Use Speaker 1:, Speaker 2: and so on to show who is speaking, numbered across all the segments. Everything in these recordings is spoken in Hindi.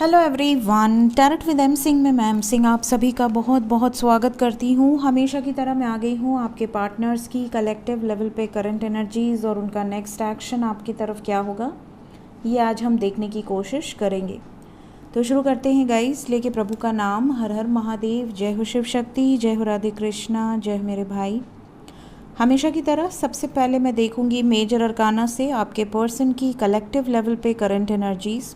Speaker 1: Hello everyone, tarot with M Singh में मैम सिंह आप सभी का बहुत बहुत स्वागत करती हूँ। हमेशा की तरह मैं आ गई हूँ आपके पार्टनर्स की कलेक्टिव लेवल पे करंट एनर्जीज़ और उनका नेक्स्ट एक्शन आपकी तरफ क्या होगा, ये आज हम देखने की कोशिश करेंगे। तो शुरू करते हैं गाइस, लेके प्रभु का नाम। हर हर महादेव, जय हो शिव शक्ति, जय हो राधे कृष्णा, जय हो मेरे भाई। हमेशा की तरह सबसे पहले मैं देखूंगी मेजर अरकाना से आपके पर्सन की कलेक्टिव लेवल पे करंट एनर्जीज़,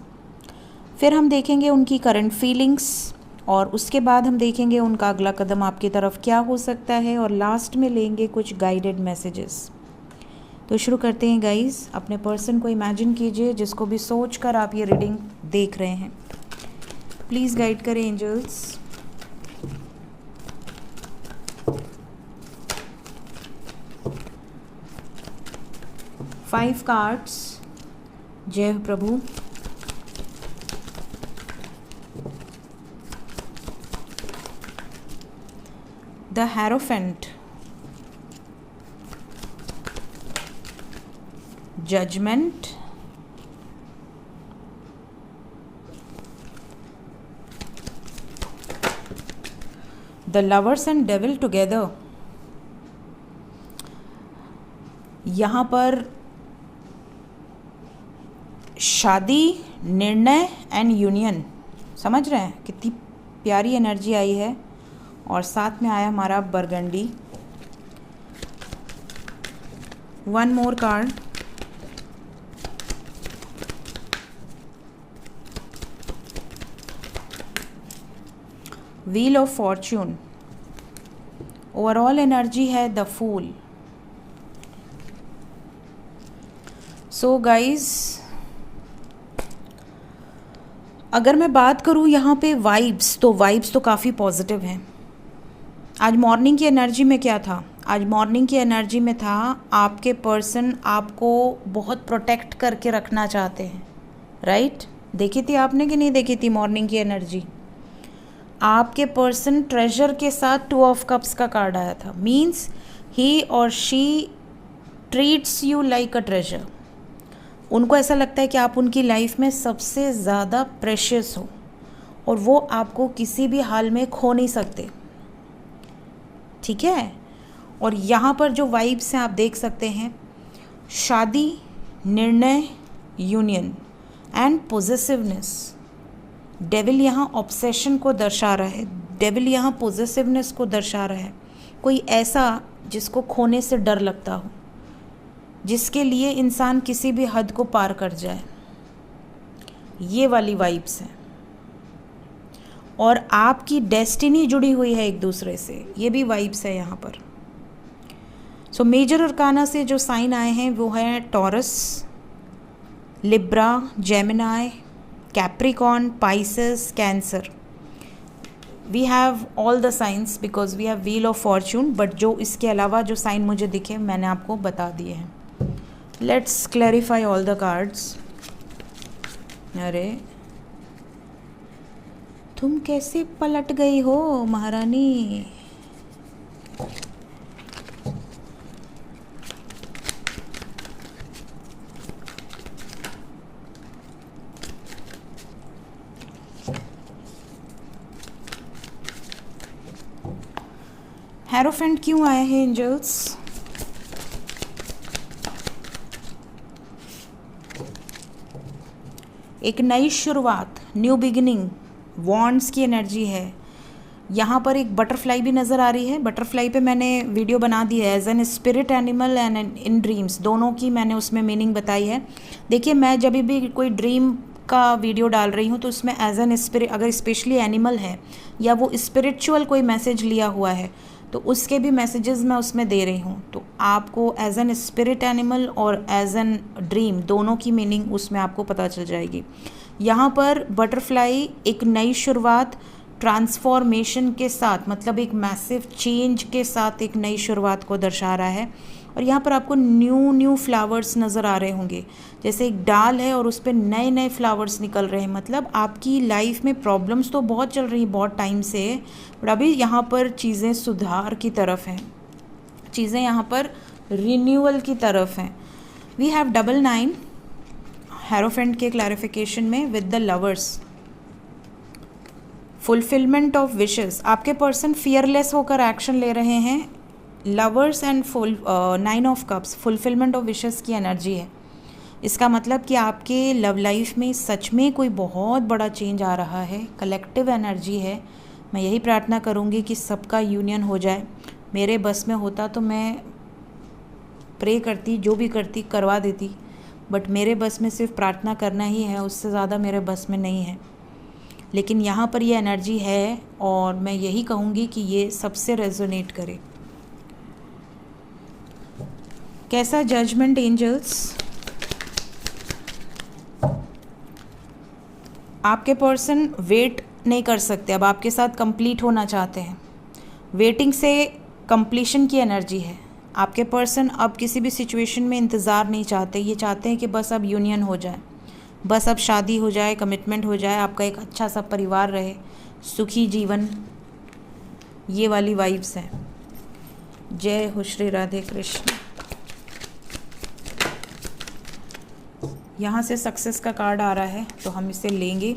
Speaker 1: फिर हम देखेंगे उनकी करंट फीलिंग्स और उसके बाद हम देखेंगे उनका अगला कदम आपकी तरफ क्या हो सकता है और लास्ट में लेंगे कुछ गाइडेड मैसेजेस। तो शुरू करते हैं गाइस। अपने पर्सन को इमेजिन कीजिए जिसको भी सोच कर आप ये रीडिंग देख रहे हैं। प्लीज़ गाइड करें एंजल्स। Five cards. जय हो प्रभु। The Hierophant, Judgment, The Lovers and Devil together। यहाँ पर शादी, निर्णय एंड यूनियन, समझ रहे हैं कितनी प्यारी एनर्जी आई है। और साथ में आया हमारा burgundy. One more card. Wheel of Fortune. Overall energy है द फूल। सो गाइज, अगर मैं बात करूँ यहाँ पे वाइब्स, तो वाइब्स तो काफ़ी पॉजिटिव हैं। आज मॉर्निंग की एनर्जी में क्या था? आज मॉर्निंग की एनर्जी में था आपके पर्सन आपको बहुत प्रोटेक्ट करके रखना चाहते हैं, राइट? देखी थी आपने कि नहीं देखी थी मॉर्निंग की एनर्जी? आपके पर्सन ट्रेजर के साथ टू ऑफ कप्स का कार्ड आया था। मीन्स ही और she treats you like a treasure. उनको ऐसा लगता है कि आप उनकी लाइफ में सबसे ज़्यादा प्रेशियस हो और वो आपको किसी भी हाल में खो नहीं सकते, ठीक है? और यहाँ पर जो वाइब्स हैं आप देख सकते हैं, शादी, निर्णय, यूनियन एंड पोजेसिवनेस। डेविल यहाँ ऑब्सेशन को दर्शा रहा है, डेविल यहाँ पोजेसिवनेस को दर्शा रहा है। कोई ऐसा जिसको खोने से डर लगता हो, जिसके लिए इंसान किसी भी हद को पार कर जाए, ये वाली वाइब्स हैं। और आपकी डेस्टिनी जुड़ी हुई है एक दूसरे से, ये भी वाइब्स है यहाँ पर। सो मेजर अरकाना से जो साइन आए हैं वो है Taurus, Libra, Gemini, Capricorn, Pisces, Cancer. We have all the science because we have wheel of fortune, but जो इसके अलावा जो साइन मुझे दिखे मैंने आपको बता दिए हैं। Let's clarify all the cards. अरे तुम कैसे पलट गई हो महारानी? हेरोफेंट क्यों आए हैं एंजल्स? एक नई शुरुआत, न्यू बिगिनिंग, वॉन्ड्स की एनर्जी है। यहाँ पर एक बटरफ्लाई भी नज़र आ रही है। बटरफ्लाई पे मैंने वीडियो बना दी है, as an spirit animal and in dreams, दोनों की मैंने उसमें मीनिंग बताई है। देखिए, मैं जब भी कोई ड्रीम का वीडियो डाल रही हूँ तो उसमें एज एन स्पिरिट, अगर स्पेशली एनिमल है या वो स्पिरिचुअल कोई मैसेज लिया हुआ है तो उसके भी मैसेजेस मैं उसमें दे रही हूँ। तो आपको एज एन स्पिरिट एनिमल और एज एन ड्रीम दोनों की मीनिंग उसमें आपको पता चल जाएगी। यहाँ पर बटरफ्लाई एक नई शुरुआत, ट्रांसफॉर्मेशन के साथ, मतलब एक मैसिव चेंज के साथ एक नई शुरुआत को दर्शा रहा है। और यहाँ पर आपको न्यू फ्लावर्स नज़र आ रहे होंगे, जैसे एक डाल है और उस पर नए नए फ्लावर्स निकल रहे हैं। मतलब आपकी लाइफ में प्रॉब्लम्स तो बहुत चल रही हैं बहुत टाइम से, बट अभी यहाँ पर चीज़ें सुधार की तरफ हैं, चीज़ें यहाँ पर रिन्यूअल की तरफ हैं। वी हैव 99 हेरोफेंट के क्लैरिफिकेशन में with the lovers. Fulfilment of wishes, आपके पर्सन फियरलेस होकर एक्शन ले रहे हैं। Lovers and 9 of cups, fulfilment of wishes की एनर्जी है। इसका मतलब कि आपके लव लाइफ में सच में कोई बहुत बड़ा चेंज आ रहा है, कलेक्टिव एनर्जी है। मैं यही प्रार्थना करूँगी कि सबका यूनियन हो जाए। मेरे बस में होता तो मैं प्रे करती, जो भी करती करवा देती, बट मेरे बस में सिर्फ प्रार्थना करना ही है, उससे ज़्यादा मेरे बस में नहीं है। लेकिन यहाँ पर ये एनर्जी है और मैं यही कहूँगी कि ये सबसे रेजोनेट करे। कैसा जजमेंट एंजल्स? आपके पर्सन वेट नहीं कर सकते, अब आपके साथ कंप्लीट होना चाहते हैं। वेटिंग से कंप्लीशन की एनर्जी है। आपके पर्सन अब किसी भी सिचुएशन में इंतज़ार नहीं चाहते, ये चाहते हैं कि बस अब यूनियन हो जाए, बस अब शादी हो जाए, कमिटमेंट हो जाए, आपका एक अच्छा सा परिवार रहे, सुखी जीवन, ये वाली वाइब्स हैं। जय हो श्री राधे कृष्ण। यहाँ से सक्सेस का कार्ड आ रहा है तो हम इसे लेंगे,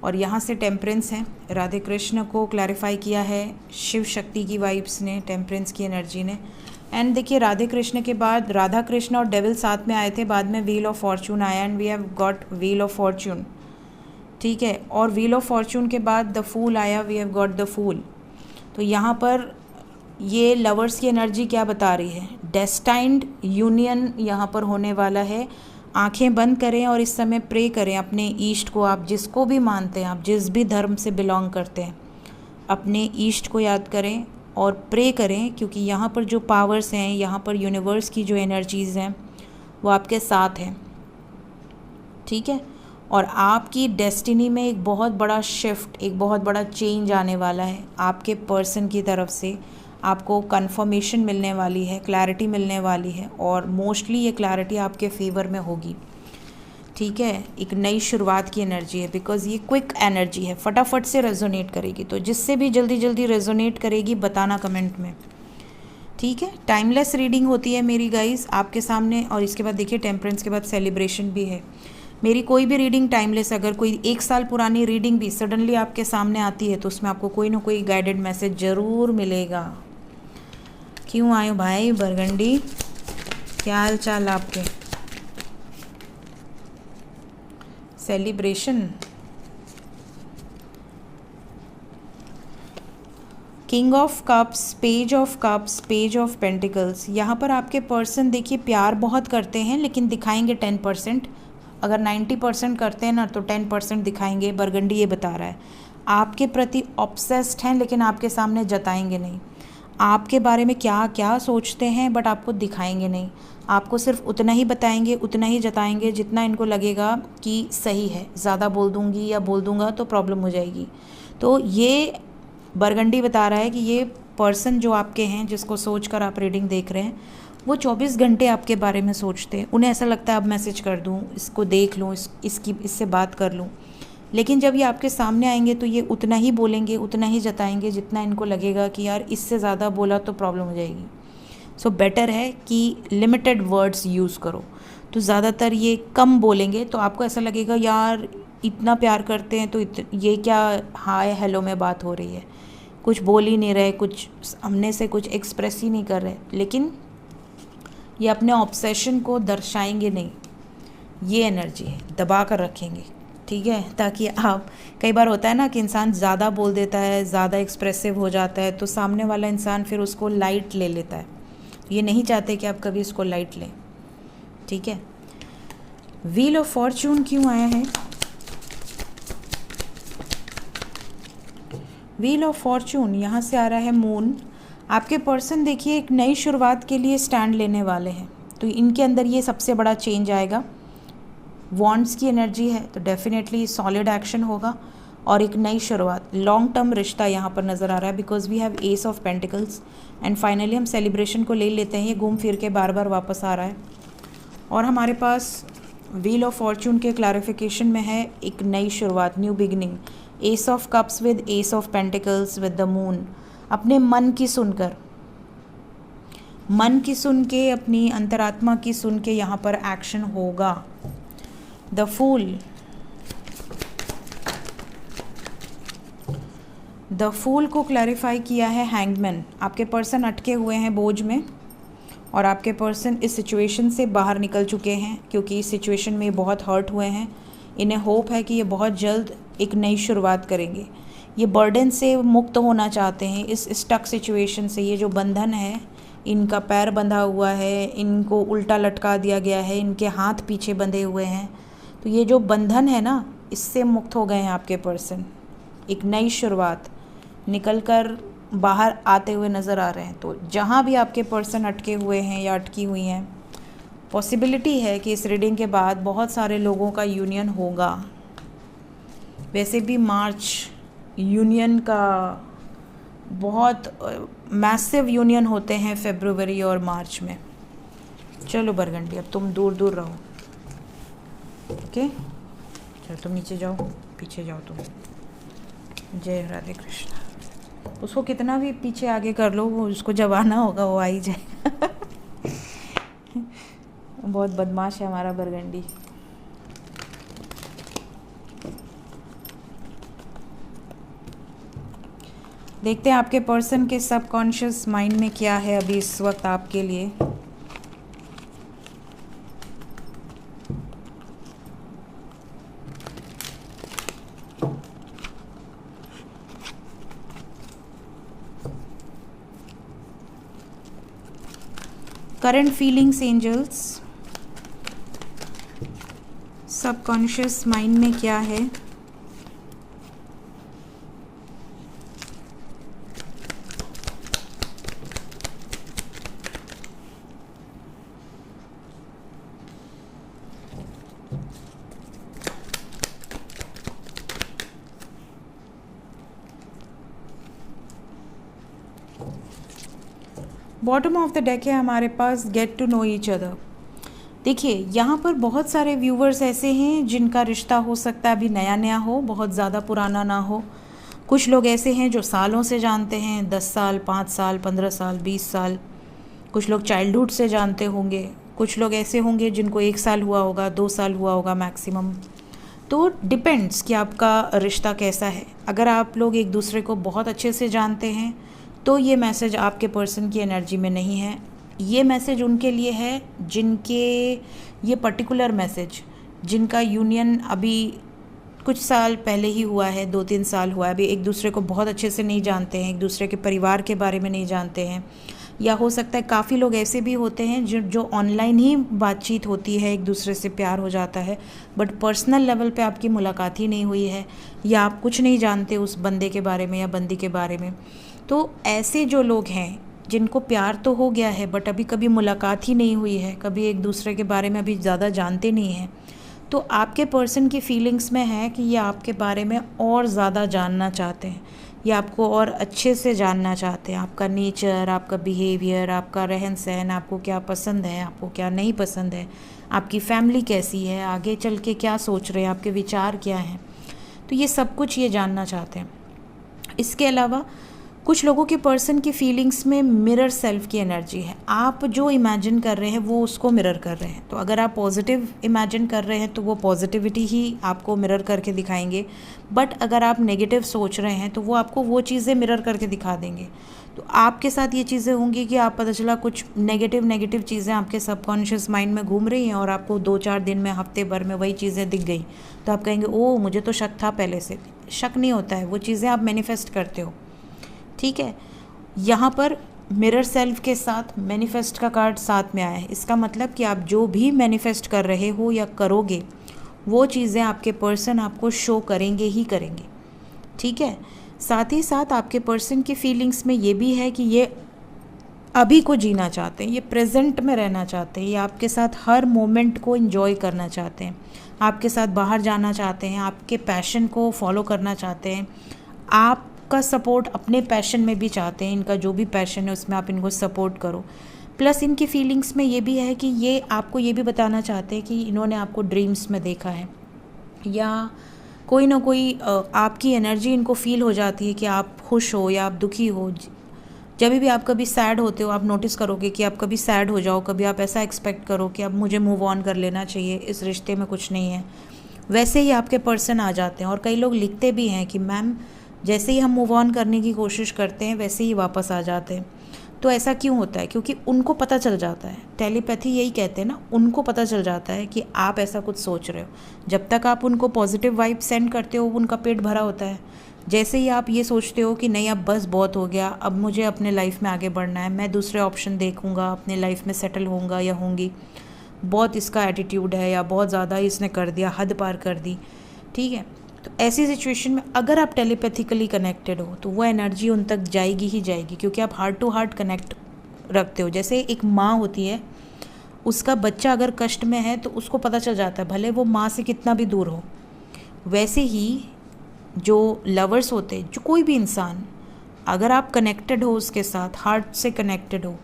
Speaker 1: और यहाँ से टेम्परेंस है। राधे कृष्ण को क्लैरिफाई किया है शिव शक्ति की वाइब्स ने, टेम्परेंस की एनर्जी ने। एंड देखिए, राधे कृष्ण के बाद राधा कृष्ण और डेविल साथ में आए थे, बाद में व्हील ऑफ फॉर्चून आया and we have got wheel of fortune, ठीक है। और व्हील ऑफ फॉर्चून के बाद द फूल आया, we have got the fool. तो यहाँ पर ये लवर्स की एनर्जी क्या बता रही है? डेस्टाइंड यूनियन यहाँ पर होने वाला है। आंखें बंद करें और इस समय प्रे करें अपने ईष्ट को। आप जिसको भी मानते हैं, आप जिस भी धर्म से बिलोंग करते हैं, अपने ईष्ट को याद करें और प्रे करें, क्योंकि यहाँ पर जो पावर्स हैं, यहाँ पर यूनिवर्स की जो एनर्जीज़ हैं वो आपके साथ हैं, ठीक है। और आपकी डेस्टिनी में एक बहुत बड़ा शिफ्ट, एक बहुत बड़ा चेंज आने वाला है। आपके पर्सन की तरफ से आपको कंफर्मेशन मिलने वाली है, क्लैरिटी मिलने वाली है, और मोस्टली ये क्लैरिटी आपके फेवर में होगी, ठीक है। एक नई शुरुआत की एनर्जी है, बिकॉज ये क्विक एनर्जी है, फटाफट से रेजोनेट करेगी। तो जिससे भी जल्दी जल्दी रेजोनेट करेगी बताना कमेंट में, ठीक है। टाइमलेस रीडिंग होती है मेरी गाइस आपके सामने। और इसके बाद देखिए, टेम्परेंस के बाद सेलिब्रेशन भी है। मेरी कोई भी रीडिंग टाइमलेस, अगर कोई 1 साल पुरानी रीडिंग भी सडनली आपके सामने आती है तो उसमें आपको कोई ना कोई गाइडेड मैसेज ज़रूर मिलेगा। क्यों आए हो भाई बरगंडी, क्या हाल चाल आपके? Celebration, king of cups, page of cups, page of pentacles. यहाँ पर आपके पर्सन देखिए प्यार बहुत करते हैं, लेकिन दिखाएंगे 10%। अगर 90% करते हैं ना तो 10% दिखाएंगे। बरगंडी ये बता रहा है आपके प्रति ऑब्सेस्ड हैं, लेकिन आपके सामने जताएंगे नहीं। आपके बारे में क्या क्या सोचते हैं, बट आपको दिखाएंगे नहीं। आपको सिर्फ उतना ही बताएंगे, उतना ही जताएंगे जितना इनको लगेगा कि सही है। ज़्यादा बोल दूंगी या बोल दूंगा तो प्रॉब्लम हो जाएगी। तो ये बरगंडी बता रहा है कि ये पर्सन जो आपके हैं, जिसको सोचकर आप रीडिंग देख रहे हैं, वो 24 घंटे आपके बारे में सोचते हैं। उन्हें ऐसा लगता है अब मैसेज कर दूँ, इसको देख लूँ, इससे बात कर लूँ। लेकिन जब ये आपके सामने आएंगे तो ये उतना ही बोलेंगे, उतना ही जताएंगे जितना इनको लगेगा कि यार इससे ज़्यादा बोला तो प्रॉब्लम हो जाएगी। सो बेटर है कि लिमिटेड वर्ड्स यूज़ करो। तो ज़्यादातर ये कम बोलेंगे तो आपको ऐसा लगेगा यार इतना प्यार करते हैं तो ये क्या हाय हेलो में बात हो रही है, कुछ बोल ही नहीं रहे, कुछ सामने से कुछ एक्सप्रेस ही नहीं कर रहे, लेकिन ये अपने ऑब्सेशन को दर्शाएंगे नहीं। ये एनर्जी है, दबा कर रखेंगे, ठीक है। ताकि आप, कई बार होता है ना कि इंसान ज़्यादा बोल देता है, ज़्यादा एक्सप्रेसिव हो जाता है, तो सामने वाला इंसान फिर उसको लाइट ले लेता है। ये नहीं चाहते कि आप कभी इसको लाइट लें, ठीक है। व्हील ऑफ फॉर्चून क्यों आया है? व्हील ऑफ फॉर्चून यहाँ से आ रहा है मून। आपके पर्सन देखिए एक नई शुरुआत के लिए स्टैंड लेने वाले हैं, तो इनके अंदर ये सबसे बड़ा चेंज आएगा। वॉन्ड्स की एनर्जी है तो डेफिनेटली सॉलिड एक्शन होगा और एक नई शुरुआत, लॉन्ग टर्म रिश्ता यहाँ पर नज़र आ रहा है, because we have ace of pentacles. And finally हम सेलिब्रेशन को ले लेते हैं, ये घूम फिर के बार बार वापस आ रहा है। और हमारे पास व्हील ऑफ फॉर्चून के क्लैरिफिकेशन में है एक नई शुरुआत, new beginning. S of cups with S of pentacles with the moon. अपने मन की सुनकर, मन की सुन के, अपनी अंतरात्मा की सुन के यहाँ पर एक्शन होगा। द फूल, द फूल को क्लैरिफाई किया है हैंगमैन। आपके पर्सन अटके हुए हैं बोझ में और आपके पर्सन इस सिचुएशन से बाहर निकल चुके हैं क्योंकि इस सिचुएशन में बहुत हर्ट हुए हैं। इन्हें होप है कि ये बहुत जल्द एक नई शुरुआत करेंगे। ये बर्डन से मुक्त होना चाहते हैं, इस स्टक सिचुएशन से। ये जो बंधन है, इनका पैर बंधा हुआ है, इनको उल्टा लटका दिया गया है, इनके हाथ पीछे बंधे हुए हैं, तो ये जो बंधन है ना, इससे मुक्त हो गए हैं आपके पर्सन। एक नई शुरुआत निकल कर बाहर आते हुए नज़र आ रहे हैं। तो जहाँ भी आपके पर्सन अटके हुए हैं या अटकी हुई हैं, पॉसिबिलिटी है कि इस रीडिंग के बाद बहुत सारे लोगों का यूनियन होगा। वैसे भी मार्च यूनियन का बहुत मैसिव यूनियन होते हैं फरवरी और मार्च में। चलो बरगंडी, अब तुम दूर दूर रहो। ओके, चलो तुम नीचे जाओ, पीछे जाओ तुम। जय राधे कृष्ण। उसको कितना भी पीछे आगे कर लो, वो उसको जब आना होगा वो आ ही जाएगा। बहुत बदमाश है हमारा बरगंडी। देखते हैं आपके पर्सन के सबकॉन्शियस माइंड में क्या है अभी इस वक्त आपके लिए। Current feelings angels, subconscious mind में क्या है। बॉटम ऑफ द डेक है हमारे पास get to know each other. देखिए यहाँ पर बहुत सारे व्यूवर्स ऐसे हैं जिनका रिश्ता हो सकता है अभी नया नया हो, बहुत ज़्यादा पुराना ना हो। कुछ लोग ऐसे हैं जो सालों से जानते हैं, 10 साल, 5 साल, 15 साल, 20 साल। कुछ लोग चाइल्डहुड से जानते होंगे। कुछ लोग ऐसे होंगे जिनको 1 साल हुआ होगा, 2 साल हुआ होगा मैक्सिमम। तो डिपेंड्स कि आपका रिश्ता कैसा है। अगर आप लोग एक दूसरे को बहुत अच्छे से जानते हैं तो ये मैसेज आपके पर्सन की एनर्जी में नहीं है। ये मैसेज उनके लिए है जिनके, ये पर्टिकुलर मैसेज जिनका यूनियन अभी कुछ साल पहले ही हुआ है, 2-3 साल हुआ है, अभी एक दूसरे को बहुत अच्छे से नहीं जानते हैं, एक दूसरे के परिवार के बारे में नहीं जानते हैं। या हो सकता है काफ़ी लोग ऐसे भी होते हैं जो ऑनलाइन ही बातचीत होती है, एक दूसरे से प्यार हो जाता है, बट पर्सनल लेवल पे आपकी मुलाकात ही नहीं हुई है, या आप कुछ नहीं जानते उस बंदे के बारे में या बंदी के बारे में। तो ऐसे जो लोग हैं जिनको प्यार तो हो गया है बट अभी कभी मुलाकात ही नहीं हुई है, कभी एक दूसरे के बारे में अभी ज़्यादा जानते नहीं हैं, तो आपके पर्सन की फीलिंग्स में है कि ये आपके बारे में और ज़्यादा जानना चाहते हैं, ये आपको और अच्छे से जानना चाहते हैं। आपका नेचर, आपका बिहेवियर, आपका रहन सहन, आपको क्या पसंद है, आपको क्या नहीं पसंद है, आपकी फैमिली कैसी है, आगे चल के क्या सोच रहे हैं, आपके विचार क्या हैं, तो ये सब कुछ ये जानना चाहते हैं। इसके अलावा कुछ लोगों के पर्सन की फीलिंग्स में मिरर सेल्फ की एनर्जी है। आप जो इमेजिन कर रहे हैं वो उसको मिरर कर रहे हैं। तो अगर आप पॉजिटिव इमेजिन कर रहे हैं तो वो पॉजिटिविटी ही आपको मिरर करके दिखाएंगे, बट अगर आप नेगेटिव सोच रहे हैं तो वो आपको वो चीज़ें मिरर करके दिखा देंगे। तो आपके साथ ये चीज़ें होंगी कि आप पता चला कुछ नेगेटिव चीज़ें आपके सबकॉन्शियस माइंड में घूम रही हैं और आपको 2-4 दिन में, हफ्ते भर में वही चीज़ें दिख गई, तो आप कहेंगे ओह मुझे तो शक था पहले से। शक नहीं होता है, वो चीज़ें आप मैनिफेस्ट करते हो। ठीक है, यहाँ पर मिरर सेल्फ के साथ मैनिफेस्ट का कार्ड साथ में आया है। इसका मतलब कि आप जो भी मैनिफेस्ट कर रहे हो या करोगे वो चीज़ें आपके पर्सन आपको शो करेंगे ही करेंगे। ठीक है, साथ ही साथ आपके पर्सन की फीलिंग्स में ये भी है कि ये अभी को जीना चाहते हैं, ये प्रेजेंट में रहना चाहते हैं, ये आपके साथ हर मोमेंट को एंजॉय करना चाहते हैं, आपके साथ बाहर जाना चाहते हैं, आपके पैशन को फॉलो करना चाहते हैं, आपका सपोर्ट अपने पैशन में भी चाहते हैं। इनका जो भी पैशन है उसमें आप इनको सपोर्ट करो। प्लस इनकी फीलिंग्स में ये भी है कि ये आपको ये भी बताना चाहते हैं कि इन्होंने आपको ड्रीम्स में देखा है, या कोई ना कोई आपकी एनर्जी इनको फील हो जाती है कि आप खुश हो या आप दुखी हो। जब भी आप कभी सैड होते हो, आप नोटिस करोगे कि आप कभी सैड हो जाओ, कभी आप ऐसा एक्सपेक्ट करो कि अब मुझे मूव ऑन कर लेना चाहिए, इस रिश्ते में कुछ नहीं है, वैसे ही आपके पर्सन आ जाते हैं। और कई लोग लिखते भी हैं कि मैम जैसे ही हम मूव ऑन करने की कोशिश करते हैं वैसे ही वापस आ जाते हैं। तो ऐसा क्यों होता है? क्योंकि उनको पता चल जाता है, टेलीपैथी यही कहते हैं ना, उनको पता चल जाता है कि आप ऐसा कुछ सोच रहे हो। जब तक आप उनको पॉजिटिव वाइब सेंड करते हो उनका पेट भरा होता है। जैसे ही आप ये सोचते हो कि नहीं अब बस बहुत हो गया, अब मुझे अपने लाइफ में आगे बढ़ना है, मैं दूसरे ऑप्शन देखूंगा, अपने लाइफ में सेटल होऊंगा या होंगी, बहुत इसका एटीट्यूड है या बहुत ज़्यादा इसने कर दिया, हद पार कर दी, ठीक है, तो ऐसी सिचुएशन में अगर आप टेलीपैथिकली कनेक्टेड हो तो वो एनर्जी उन तक जाएगी ही जाएगी, क्योंकि आप हार्ट टू हार्ट कनेक्ट रखते हो। जैसे एक माँ होती है, उसका बच्चा अगर कष्ट में है तो उसको पता चल जाता है, भले वो माँ से कितना भी दूर हो। वैसे ही जो लवर्स होते हैं, जो कोई भी इंसान, अगर आप कनेक्टेड हो उसके साथ, हार्ट से कनेक्टेड हो,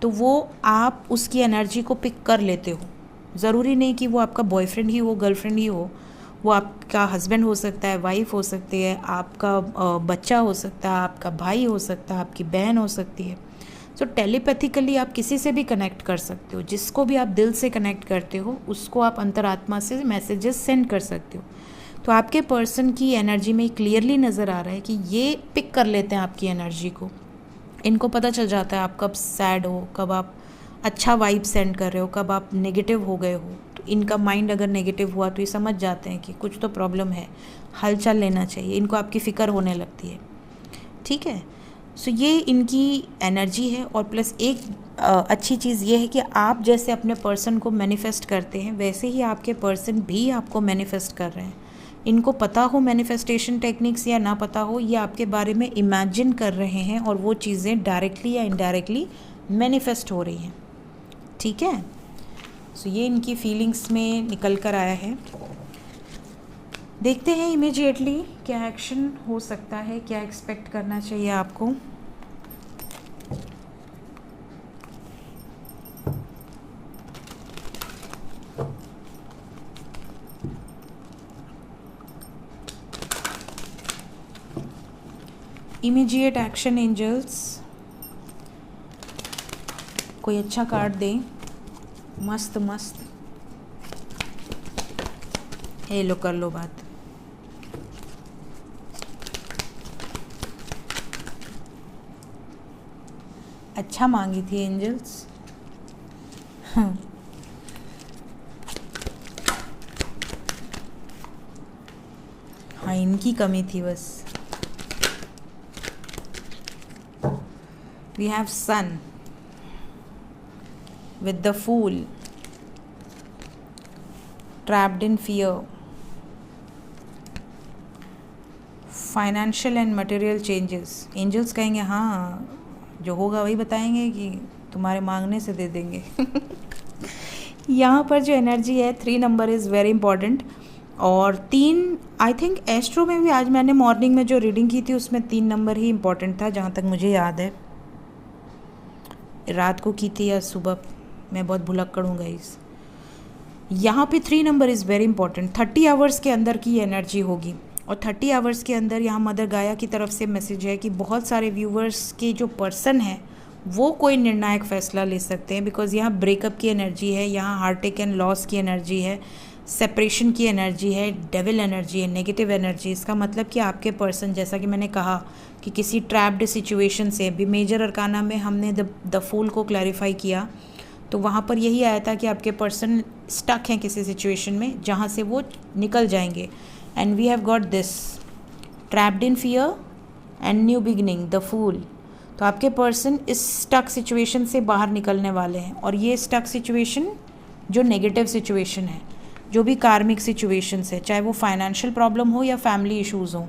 Speaker 1: तो वो आप उसकी एनर्जी को पिक कर लेते हो। ज़रूरी नहीं कि वो आपका बॉयफ्रेंड ही हो, गर्लफ्रेंड ही हो, वो आपका हस्बैंड हो सकता है, वाइफ हो सकती है, आपका बच्चा हो सकता है, आपका भाई हो सकता है, आपकी बहन हो सकती है। सो टेलीपैथिकली आप किसी से भी कनेक्ट कर सकते हो। जिसको भी आप दिल से कनेक्ट करते हो उसको आप अंतरात्मा से मैसेजेस सेंड कर सकते हो। तो आपके पर्सन की एनर्जी में क्लियरली नज़र आ रहा है कि ये पिक कर लेते हैं आपकी एनर्जी को। इनको पता चल जाता है आप कब सैड हो, कब आप अच्छा वाइब सेंड कर रहे हो, कब आप नेगेटिव हो गए हो। तो इनका माइंड अगर नेगेटिव हुआ तो ये समझ जाते हैं कि कुछ तो प्रॉब्लम है, हलचल लेना चाहिए। इनको आपकी फ़िक्र होने लगती है, ठीक है। सो ये इनकी एनर्जी है। और प्लस एक अच्छी चीज़ ये है कि आप जैसे अपने पर्सन को मैनिफेस्ट करते हैं वैसे ही आपके पर्सन भी आपको मैनिफेस्ट कर रहे हैं। इनको पता हो मैनिफेस्टेशन टेक्निक्स या ना पता हो, ये आपके बारे में इमेजिन कर रहे हैं और वो चीज़ें डायरेक्टली या इनडायरेक्टली मैनिफेस्ट हो रही हैं, ठीक है। सो ये इनकी फीलिंग्स में निकल कर आया है। देखते हैं इमीडिएटली क्या एक्शन हो सकता है, क्या एक्सपेक्ट करना चाहिए आपको। इमीडिएट एक्शन एंजल्स, कोई अच्छा कार्ड दें। मस्त मस्त, ये लो कर लो बात। अच्छा मांगी थी एंजल्स। हाँ इनकी कमी थी बस। We have Sun with the Fool, trapped in fear, financial and material changes। Angels कहेंगे हाँ जो होगा वही बताएंगे कि तुम्हारे मांगने से दे देंगे। यहाँ पर जो एनर्जी है 3 नंबर इज़ वेरी इंपॉर्टेंट। और 3 आई थिंक एस्ट्रो में भी आज मैंने मॉर्निंग में जो रीडिंग की थी उसमें 3 नंबर ही इंपॉर्टेंट था, जहाँ तक मुझे याद है। रात को की थी या सुबह, मैं बहुत भुलक्कड़ हूँ गाइस। यहाँ पे 3 number is very important. 30 hours के अंदर की एनर्जी होगी और 30 आवर्स के अंदर यहाँ मदर गाया की तरफ से मैसेज है कि बहुत सारे व्यूवर्स के जो पर्सन है वो कोई निर्णायक फ़ैसला ले सकते हैं। बिकॉज़ यहाँ ब्रेकअप की एनर्जी है, यहाँ हार्ट टेक एंड लॉस की एनर्जी है, सेपरेशन की एनर्जी है, डेविल एनर्जी है, नेगेटिव एनर्जी। इसका मतलब कि आपके पर्सन, जैसा कि मैंने कहा कि किसी ट्रैप्ड सिचुएशन से, भी मेजर अरकाना में हमने द फूल को क्लैरिफाई किया तो वहाँ पर यही आया था कि आपके पर्सन स्टक हैं किसी सिचुएशन में जहाँ से वो निकल जाएंगे। And we have got this trapped in fear and new beginning, the fool. तो आपके पर्सन इस स्टक सिचुएशन से बाहर निकलने वाले हैं। और ये स्टक सिचुएशन जो नेगेटिव सिचुएशन है, जो भी कार्मिक सिचुएशंस है, चाहे वो फाइनेंशियल प्रॉब्लम हो या फैमिली इश्यूज़ हो,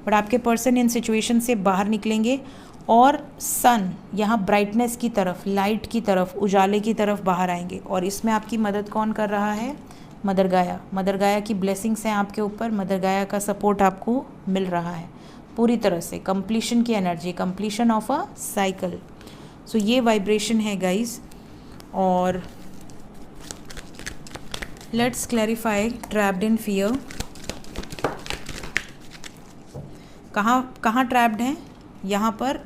Speaker 1: बट आपके पर्सन इन सिचुएशन से बाहर निकलेंगे और सन यहाँ ब्राइटनेस की तरफ, लाइट की तरफ, उजाले की तरफ बाहर आएंगे। और इसमें आपकी मदद कौन कर रहा है? मदर गाया। मदर गाया की ब्लेसिंग्स हैं आपके ऊपर, मदर गाया का सपोर्ट आपको मिल रहा है पूरी तरह से। कंप्लीशन की energy, completion of a cycle. So ये वाइब्रेशन है गाइज। और let's clarify trapped in fear. कहाँ ट्रैप्ड हैं? यहाँ पर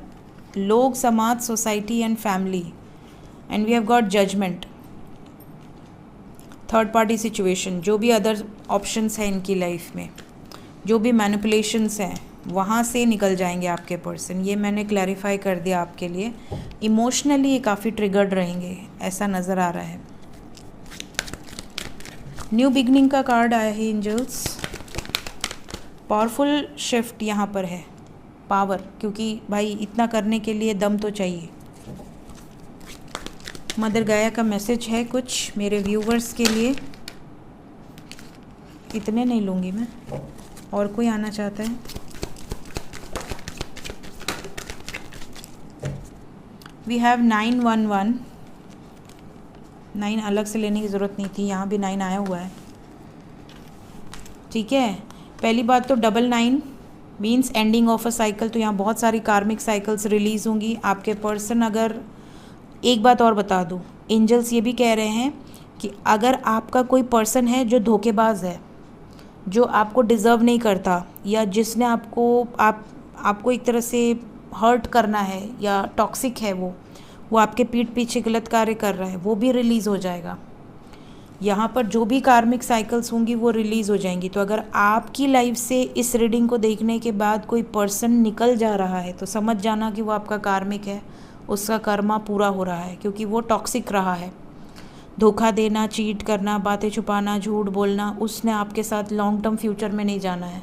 Speaker 1: लोग, समाज, society and family. And we have got judgement, third party situation, जो भी अदर ऑप्शंस हैं इनकी लाइफ में, जो भी मैनिपुलेशंस हैं, वहाँ से निकल जाएंगे आपके पर्सन। ये मैंने क्लैरिफाई कर दिया आपके लिए। इमोशनली ये काफ़ी ट्रिगर्ड रहेंगे, ऐसा नज़र आ रहा है। न्यू बिगनिंग का कार्ड आया है एंजल्स। पावरफुल शिफ्ट यहाँ पर है, पावर, क्योंकि भाई इतना करने के लिए दम तो चाहिए। मदर गाया का मैसेज है कुछ मेरे व्यूवर्स के लिए। इतने नहीं लूँगी मैं, और कोई आना चाहता है? We have 911। 9 अलग से लेने की ज़रूरत नहीं थी, यहाँ भी 9 आया हुआ है। ठीक है, पहली बात तो 99 means ending of a cycle. तो यहाँ बहुत सारी कार्मिक साइकिल्स रिलीज़ होंगी। आपके पर्सन, अगर एक बात और बता दूँ, एंजल्स ये भी कह रहे हैं कि अगर आपका कोई पर्सन है जो धोखेबाज है, जो आपको डिज़र्व नहीं करता, या जिसने आपको एक तरह से हर्ट करना है या टॉक्सिक है, वो आपके पीठ पीछे गलत कार्य कर रहा है, वो भी रिलीज़ हो जाएगा। यहाँ पर जो भी कार्मिक साइकिल्स होंगी वो रिलीज़ हो जाएंगी। तो अगर आपकी लाइफ से इस रीडिंग को देखने के बाद कोई पर्सन निकल जा रहा है तो समझ जाना कि वो आपका कार्मिक है, उसका कर्मा पूरा हो रहा है, क्योंकि वो टॉक्सिक रहा है। धोखा देना, चीट करना, बातें छुपाना, झूठ बोलना, उसने आपके साथ लॉन्ग टर्म फ्यूचर में नहीं जाना है,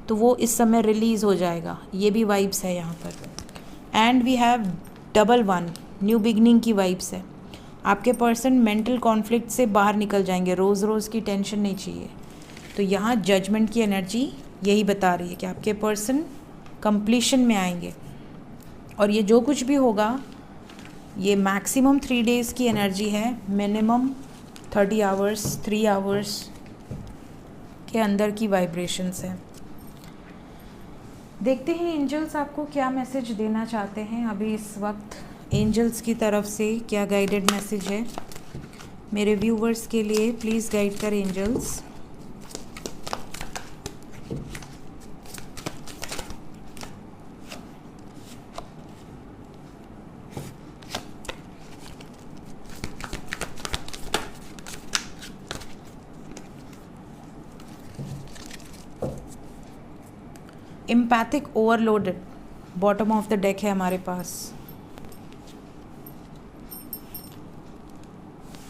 Speaker 1: तो वो इस समय रिलीज़ हो जाएगा। ये भी वाइब्स है यहाँ पर। And we have 11 new beginning की वाइब्स है। आपके पर्सन मेंटल कॉन्फ्लिक्ट से बाहर निकल जाएंगे, रोज़ रोज़ की टेंशन नहीं चाहिए। तो यहाँ जजमेंट की एनर्जी यही बता रही है कि आपके पर्सन कंप्लीशन में आएंगे, और ये जो कुछ भी होगा ये मैक्सिमम 3 डेज़ की एनर्जी है, मिनिमम 30 आवर्स 3 आवर्स के अंदर की वाइब्रेशंस हैं। देखते हैं एंजल्स आपको क्या मैसेज देना चाहते हैं अभी इस वक्त। एंजल्स की तरफ से क्या गाइडेड मैसेज है मेरे व्यूवर्स के लिए, प्लीज़ गाइड कर angels. Empathic overloaded bottom of the deck है हमारे पास।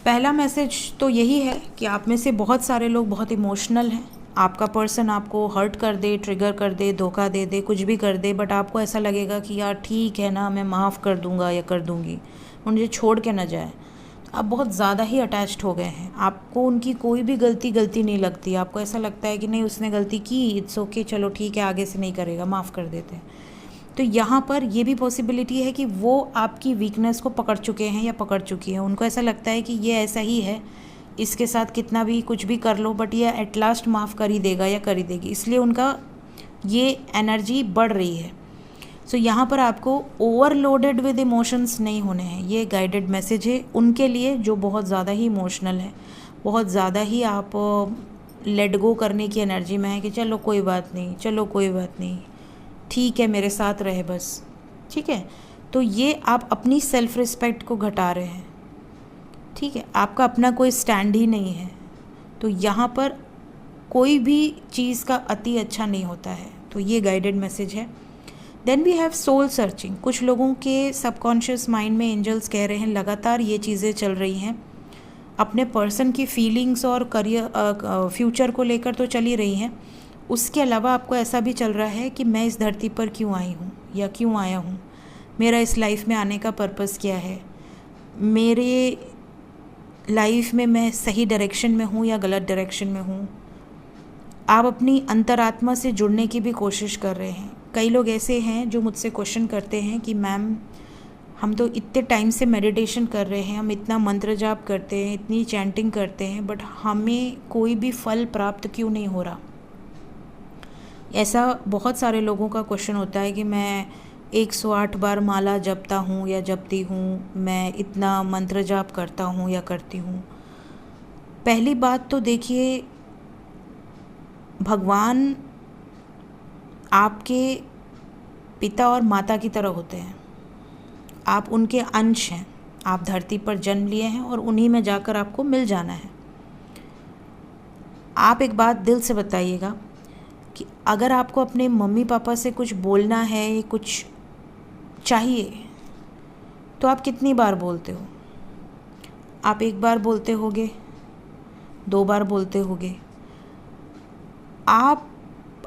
Speaker 1: पहला मैसेज तो यही है कि आप में से बहुत सारे लोग बहुत इमोशनल हैं। आपका पर्सन आपको हर्ट कर दे, ट्रिगर कर दे, धोखा दे दे, कुछ भी कर दे, बट आपको ऐसा लगेगा कि यार ठीक है ना, मैं माफ़ कर दूंगा या कर दूंगी, मुझे छोड़ के ना जाए। आप बहुत ज़्यादा ही अटैच्ड हो गए हैं, आपको उनकी कोई भी गलती नहीं लगती। आपको ऐसा लगता है कि नहीं, उसने गलती की, इट्स ओके, चलो ठीक है, आगे से नहीं करेगा, माफ़ कर देते हैं। तो यहाँ पर ये भी पॉसिबिलिटी है कि वो आपकी वीकनेस को पकड़ चुके हैं या पकड़ चुकी है। उनको ऐसा लगता है कि ये ऐसा ही है, इसके साथ कितना भी कुछ भी कर लो, बट ये एट लास्ट माफ़ कर ही देगा या कर ही देगी, इसलिए उनका ये एनर्जी बढ़ रही है। सो यहाँ पर आपको ओवरलोडेड विद इमोशंस नहीं होने हैं। ये गाइडेड मैसेज है उनके लिए जो बहुत ज़्यादा ही इमोशनल है, बहुत ज़्यादा ही आप लेट गो करने की एनर्जी में है कि चलो कोई बात नहीं, चलो कोई बात नहीं, ठीक है, मेरे साथ रहे बस, ठीक है। तो ये आप अपनी सेल्फ रिस्पेक्ट को घटा रहे हैं, ठीक है, आपका अपना कोई स्टैंड ही नहीं है। तो यहाँ पर कोई भी चीज़ का अति अच्छा नहीं होता है। तो ये गाइडेड मैसेज है। Then we have soul searching. कुछ लोगों के सबकॉन्शियस माइंड में एंजल्स कह रहे हैं लगातार ये चीज़ें चल रही हैं, अपने पर्सन की फीलिंग्स और करियर फ्यूचर को लेकर तो चल ही रही हैं, उसके अलावा आपको ऐसा भी चल रहा है कि मैं इस धरती पर क्यों आई हूँ या क्यों आया हूँ, मेरा इस लाइफ में आने का पर्पस क्या है, मेरे लाइफ में मैं सही डायरेक्शन में हूँ या गलत डायरेक्शन में हूँ। आप अपनी अंतरात्मा से जुड़ने की भी कोशिश कर रहे हैं। कई लोग ऐसे हैं जो मुझसे क्वेश्चन करते हैं कि मैम हम तो इतने टाइम से मेडिटेशन कर रहे हैं, हम इतना मंत्र जाप करते हैं, इतनी चैंटिंग करते हैं, बट हमें कोई भी फल प्राप्त क्यों नहीं हो रहा। ऐसा बहुत सारे लोगों का क्वेश्चन होता है कि मैं 108 बार माला जपता हूँ या जपती हूँ, मैं इतना मंत्र जाप करता हूँ या करती हूँ। पहली बात तो देखिए, भगवान आपके पिता और माता की तरह होते हैं, आप उनके अंश हैं। आप धरती पर जन्म लिए हैं और उन्हीं में जाकर आपको मिल जाना है। आप एक बात दिल से बताइएगा कि अगर आपको अपने मम्मी पापा से कुछ बोलना है, कुछ चाहिए, तो आप कितनी बार बोलते हो? आप एक बार बोलते होगे, 2 बार बोलते होगे।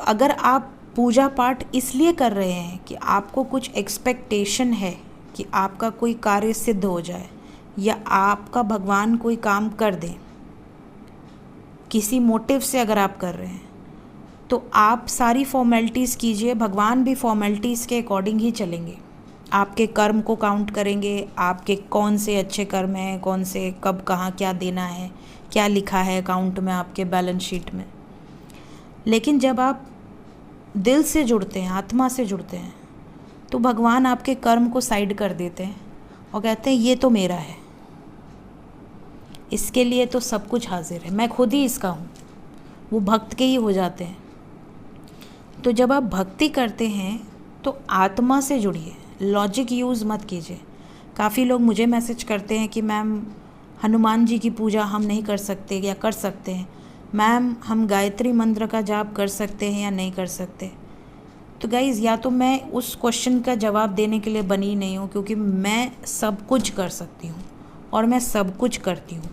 Speaker 1: अगर आप पूजा पाठ इसलिए कर रहे हैं कि आपको कुछ एक्सपेक्टेशन है कि आपका कोई कार्य सिद्ध हो जाए या आपका भगवान कोई काम कर दे, किसी मोटिव से अगर आप कर रहे हैं, तो आप सारी फॉर्मेलिटीज़ कीजिए। भगवान भी फॉर्मेलिटीज़ के अकॉर्डिंग ही चलेंगे। आपके कर्म को काउंट करेंगे, आपके कौन से अच्छे कर्म हैं, कौन से कब कहाँ क्या देना है, क्या लिखा है अकाउंट में, आपके बैलेंस शीट में। लेकिन जब आप दिल से जुड़ते हैं, आत्मा से जुड़ते हैं, तो भगवान आपके कर्म को साइड कर देते हैं और कहते हैं ये तो मेरा है, इसके लिए तो सब कुछ हाजिर है, मैं खुद ही इसका हूँ। वो भक्त के ही हो जाते हैं। तो जब आप भक्ति करते हैं तो आत्मा से जुड़िए, लॉजिक यूज़ मत कीजिए। काफ़ी लोग मुझे मैसेज करते हैं कि मैम हनुमान जी की पूजा हम नहीं कर सकते या कर सकते हैं, मैम हम गायत्री मंत्र का जाप कर सकते हैं या नहीं कर सकते। तो गाइज़, या तो मैं उस क्वेश्चन का जवाब देने के लिए बनी नहीं हूँ, क्योंकि मैं सब कुछ कर सकती हूँ और मैं सब कुछ करती हूँ,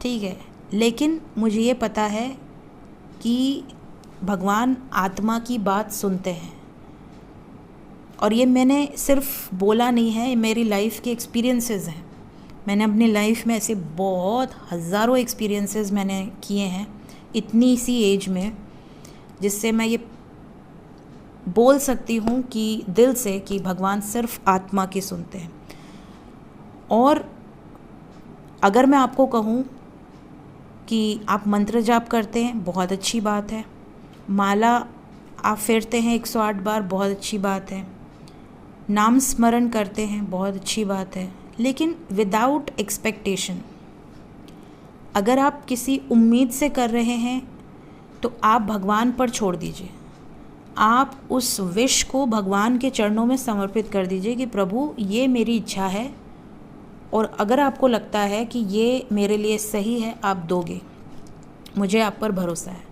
Speaker 1: ठीक है। लेकिन मुझे ये पता है कि भगवान आत्मा की बात सुनते हैं, और ये मैंने सिर्फ बोला नहीं है, ये मेरी लाइफ के एक्सपीरियंसेस हैं। मैंने अपनी लाइफ में ऐसे बहुत हज़ारों एक्सपीरियंसेस मैंने किए हैं इतनी सी एज में, जिससे मैं ये बोल सकती हूँ कि दिल से कि भगवान सिर्फ आत्मा की सुनते हैं। और अगर मैं आपको कहूँ कि आप मंत्र जाप करते हैं, बहुत अच्छी बात है। माला आप फेरते हैं 108 बार, बहुत अच्छी बात है। नाम स्मरण करते हैं, बहुत अच्छी बात है। लेकिन विदाउट एक्सपेक्टेशन, अगर आप किसी उम्मीद से कर रहे हैं तो आप भगवान पर छोड़ दीजिए। आप उस विश को भगवान के चरणों में समर्पित कर दीजिए कि प्रभु ये मेरी इच्छा है, और अगर आपको लगता है कि ये मेरे लिए सही है, आप दोगे। मुझे आप पर भरोसा है।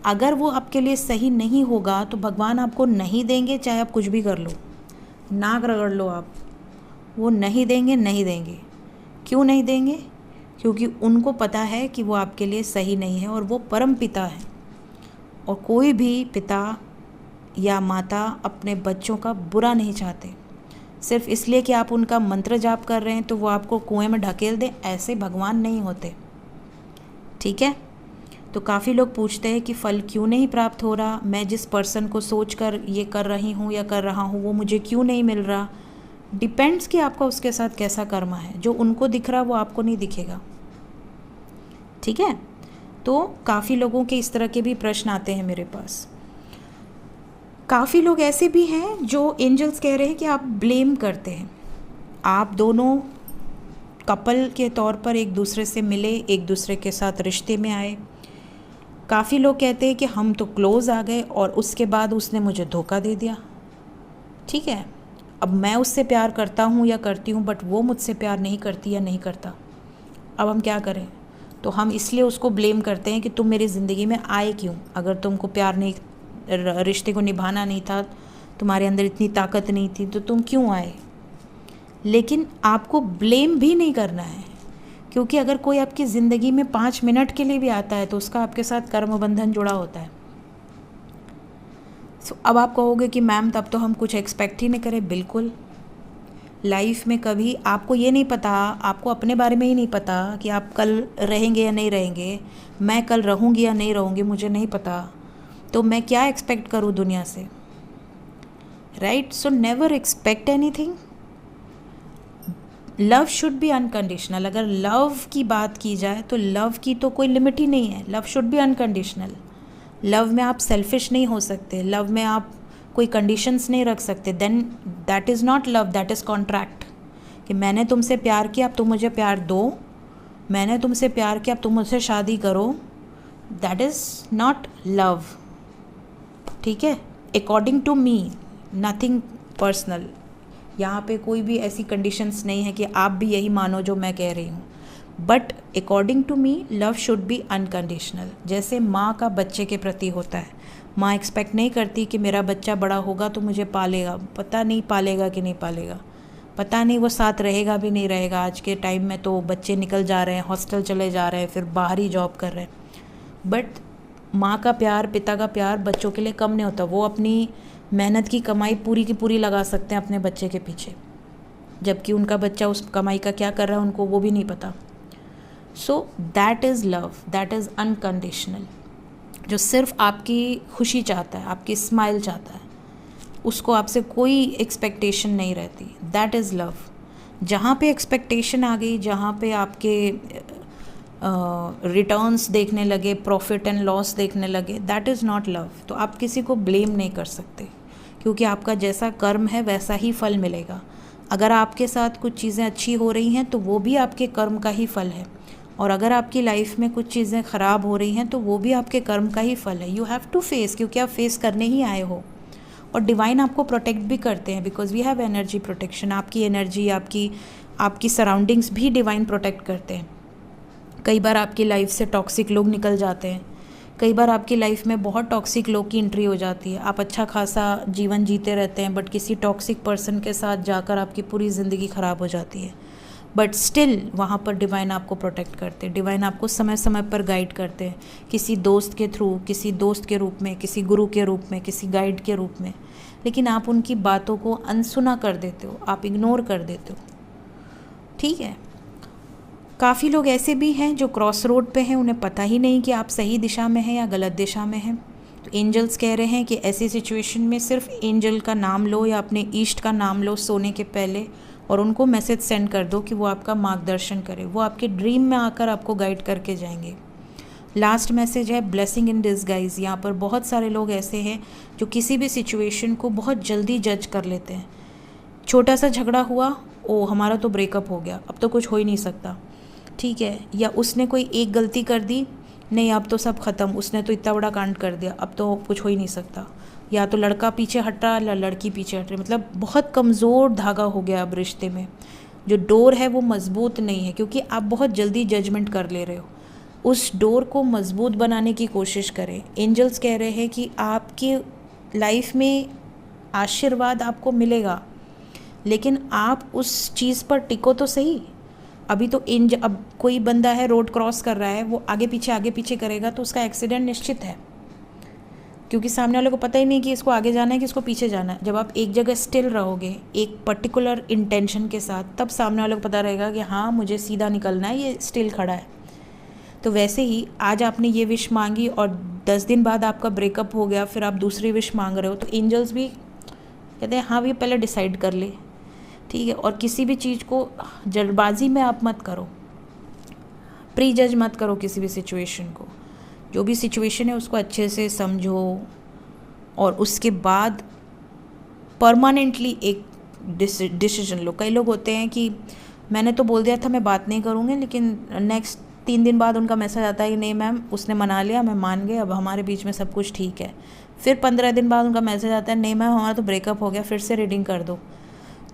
Speaker 1: अगर वो आपके लिए सही नहीं होगा तो भगवान आपको नहीं देंगे, चाहे आप कुछ भी कर लो, नाक रगड़ लो आप, वो नहीं देंगे, नहीं देंगे। क्यों नहीं देंगे? क्योंकि उनको पता है कि वो आपके लिए सही नहीं है, और वो परम पिता है। और कोई भी पिता या माता अपने बच्चों का बुरा नहीं चाहते। सिर्फ इसलिए कि आप उनका मंत्र जाप कर रहे हैं तो वो आपको कुएं में ढकेल दें, ऐसे भगवान नहीं होते, ठीक है। तो काफ़ी लोग पूछते हैं कि फल क्यों नहीं प्राप्त हो रहा, मैं जिस पर्सन को सोचकर ये कर रही हूँ या कर रहा हूँ वो मुझे क्यों नहीं मिल रहा। डिपेंड्स कि आपका उसके साथ कैसा कर्म है। जो उनको दिख रहा वो आपको नहीं दिखेगा, ठीक है। तो काफ़ी लोगों के इस तरह के भी प्रश्न आते हैं मेरे पास। काफ़ी लोग ऐसे भी हैं जो एंजल्स कह रहे हैं कि आप ब्लेम करते हैं। आप दोनों कपल के तौर पर एक दूसरे से मिले, एक दूसरे के साथ रिश्ते में आए। काफ़ी लोग कहते हैं कि हम तो क्लोज़ आ गए और उसके बाद उसने मुझे धोखा दे दिया, ठीक है। अब मैं उससे प्यार करता हूँ या करती हूँ, बट वो मुझसे प्यार नहीं करती या नहीं करता। अब हम क्या करें? तो हम इसलिए उसको ब्लेम करते हैं कि तुम मेरी ज़िंदगी में आए क्यों? अगर तुमको प्यार नहीं, रिश्ते को निभाना नहीं था, तुम्हारे अंदर इतनी ताकत नहीं थी, तो तुम क्यों आए? लेकिन आपको ब्लेम भी नहीं करना है, क्योंकि अगर कोई आपकी ज़िंदगी में 5 मिनट के लिए भी आता है तो उसका आपके साथ कर्म बंधन जुड़ा होता है। अब आप कहोगे कि मैम तब तो हम कुछ एक्सपेक्ट ही नहीं करें। बिल्कुल, लाइफ में कभी आपको ये नहीं पता, आपको अपने बारे में ही नहीं पता कि आप कल रहेंगे या नहीं रहेंगे, मैं कल रहूँगी या नहीं रहूँगी, मुझे नहीं पता, तो मैं क्या एक्सपेक्ट करूँ दुनिया से, right. So never expect anything. Love should be unconditional. अगर लव की बात की जाए तो लव की तो कोई लिमिट ही नहीं है। Love should be unconditional. Love में आप सेल्फिश नहीं हो सकते, लव में आप कोई कंडीशंस नहीं रख सकते। Then that is not love, that is contract. कि मैंने तुमसे प्यार किया, अब तुम मुझे प्यार दो, मैंने तुमसे प्यार किया, अब तुम मुझसे शादी करो। दैट इज़ नॉट लव, ठीक है। According to me, nothing personal. यहाँ पे कोई भी ऐसी कंडीशंस नहीं है कि आप भी यही मानो जो मैं कह रही हूँ। But according to me love should be unconditional. जैसे माँ का बच्चे के प्रति होता है, माँ एक्सपेक्ट नहीं करती कि मेरा बच्चा बड़ा होगा तो मुझे पालेगा, पता नहीं पालेगा कि नहीं पालेगा, पता नहीं वो साथ रहेगा भी नहीं रहेगा। आज के टाइम में तो बच्चे निकल जा रहे हैं, हॉस्टल चले जा रहे हैं, फिर बाहर ही जॉब कर रहे हैं। बट माँ का प्यार, पिता का प्यार बच्चों के लिए कम नहीं होता। वो अपनी मेहनत की कमाई पूरी की पूरी लगा सकते हैं अपने बच्चे के पीछे, जबकि उनका बच्चा उस कमाई का क्या कर रहा है उनको वो भी नहीं पता। So that is love, that is unconditional, जो सिर्फ आपकी खुशी चाहता है, आपकी स्माइल चाहता है, उसको आपसे कोई एक्सपेक्टेशन नहीं रहती। That is love. जहाँ पे एक्सपेक्टेशन आ गई, जहाँ पे आपके रिटर्न्स देखने लगे, प्रॉफिट एंड लॉस देखने लगे, दैट इज़ नॉट लव। तो आप किसी को ब्लेम नहीं कर सकते, क्योंकि आपका जैसा कर्म है वैसा ही फल मिलेगा। अगर आपके साथ कुछ चीज़ें अच्छी हो रही हैं तो वो भी आपके कर्म का ही फल है, और अगर आपकी लाइफ में कुछ चीज़ें ख़राब हो रही हैं तो वो भी आपके कर्म का ही फल है। यू हैव टू फेस, क्योंकि आप फेस करने ही आए हो। और डिवाइन आपको प्रोटेक्ट भी करते हैं, because we have energy protection. आपकी एनर्जी, आपकी सराउंडिंग्स भी डिवाइन प्रोटेक्ट करते हैं। कई बार आपकी लाइफ से टॉक्सिक लोग निकल जाते हैं, कई बार आपकी लाइफ में बहुत टॉक्सिक लोग की एंट्री हो जाती है। आप अच्छा खासा जीवन जीते रहते हैं, बट किसी टॉक्सिक पर्सन के साथ जाकर आपकी पूरी ज़िंदगी ख़राब हो जाती है। बट स्टिल वहाँ पर डिवाइन आपको प्रोटेक्ट करते हैं, डिवाइन आपको समय समय पर गाइड करते हैं, किसी दोस्त के थ्रू, किसी दोस्त के रूप में, किसी गुरु के रूप में, किसी गाइड के रूप में। लेकिन आप उनकी बातों को अनसुना कर देते हो, आप इग्नोर कर देते हो। ठीक है, काफ़ी लोग ऐसे भी हैं जो क्रॉस रोड पे हैं, उन्हें पता ही नहीं कि आप सही दिशा में हैं या गलत दिशा में हैं। तो एंजल्स कह रहे हैं कि ऐसी सिचुएशन में सिर्फ एंजल का नाम लो या अपने ईष्ट का नाम लो सोने के पहले, और उनको मैसेज सेंड कर दो कि वो आपका मार्गदर्शन करे। वो आपके ड्रीम में आकर आपको गाइड करके जाएंगे। लास्ट मैसेज है ब्लेसिंग इन डिसगाइज। यहाँ पर बहुत सारे लोग ऐसे हैं जो किसी भी सिचुएशन को बहुत जल्दी जज कर लेते हैं। छोटा सा झगड़ा हुआ, ओ हमारा तो ब्रेकअप हो गया, अब तो कुछ हो ही नहीं सकता, ठीक है। या उसने कोई एक गलती कर दी, नहीं अब तो सब ख़त्म, उसने तो इतना बड़ा कांड कर दिया, अब तो कुछ हो ही नहीं सकता। या तो लड़का पीछे हट रहा या लड़की पीछे हट रही, मतलब बहुत कमज़ोर धागा हो गया अब रिश्ते में। जो डोर है वो मज़बूत नहीं है, क्योंकि आप बहुत जल्दी जजमेंट कर ले रहे हो। उस डोर को मज़बूत बनाने की कोशिश करें। एंजल्स कह रहे हैं कि आपकी लाइफ में आशीर्वाद आपको मिलेगा, लेकिन आप उस चीज़ पर टिको तो सही। अभी तो अब कोई बंदा है रोड क्रॉस कर रहा है, वो आगे पीछे करेगा तो उसका एक्सीडेंट निश्चित है, क्योंकि सामने वाले को पता ही नहीं कि इसको आगे जाना है कि इसको पीछे जाना है। जब आप एक जगह स्टिल रहोगे एक पर्टिकुलर इंटेंशन के साथ, तब सामने वाले को पता रहेगा कि हाँ मुझे सीधा निकलना है, ये स्टिल खड़ा है। तो वैसे ही आज आपने ये विश मांगी और 10 दिन बाद आपका ब्रेकअप हो गया, फिर आप दूसरी विश मांग रहे हो, तो एंजल्स भी कहते हैं हाँ भी पहले डिसाइड कर ले, ठीक है। और किसी भी चीज़ को जल्दबाजी में आप मत करो, प्री जज मत करो किसी भी सिचुएशन को। जो भी सिचुएशन है उसको अच्छे से समझो और उसके बाद परमानेंटली एक डिसीजन लो। कई लोग होते हैं कि मैंने तो बोल दिया था मैं बात नहीं करूँगी, लेकिन नेक्स्ट 3 दिन बाद उनका मैसेज आता है कि नहीं मैम उसने मना लिया, मैं मान गए, अब हमारे बीच में सब कुछ ठीक है। फिर 15 दिन बाद उनका मैसेज आता है नहीं मैम हमारा तो ब्रेकअप हो गया, फिर से रीडिंग कर दो।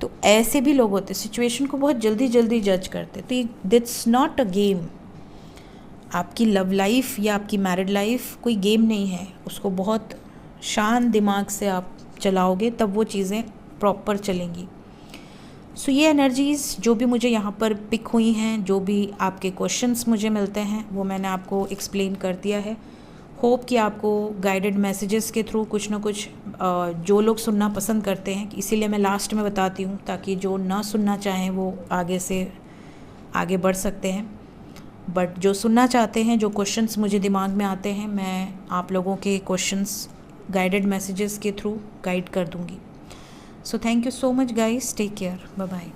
Speaker 1: तो ऐसे भी लोग होते हैं, सिचुएशन को बहुत जल्दी जज करते। तो दिट्स नॉट अ गेम। आपकी लव लाइफ या आपकी मैरिड लाइफ कोई गेम नहीं है, उसको बहुत शांत दिमाग से आप चलाओगे तब वो चीज़ें प्रॉपर चलेंगी। सो ये एनर्जीज़ जो भी मुझे यहाँ पर पिक हुई हैं, जो भी आपके क्वेश्चंस मुझे मिलते हैं, वो मैंने आपको एक्सप्लेन कर दिया है। होप कि आपको गाइडेड मैसेजेस के थ्रू कुछ ना कुछ जो लोग सुनना पसंद करते हैं, इसीलिए मैं लास्ट में बताती हूँ ताकि जो ना सुनना चाहें वो आगे से आगे बढ़ सकते हैं। बट जो सुनना चाहते हैं, जो क्वेश्चंस मुझे दिमाग में आते हैं, मैं आप लोगों के क्वेश्चंस गाइडेड मैसेजेस के थ्रू गाइड कर दूँगी। So thank you so much guys, take care, bye bye.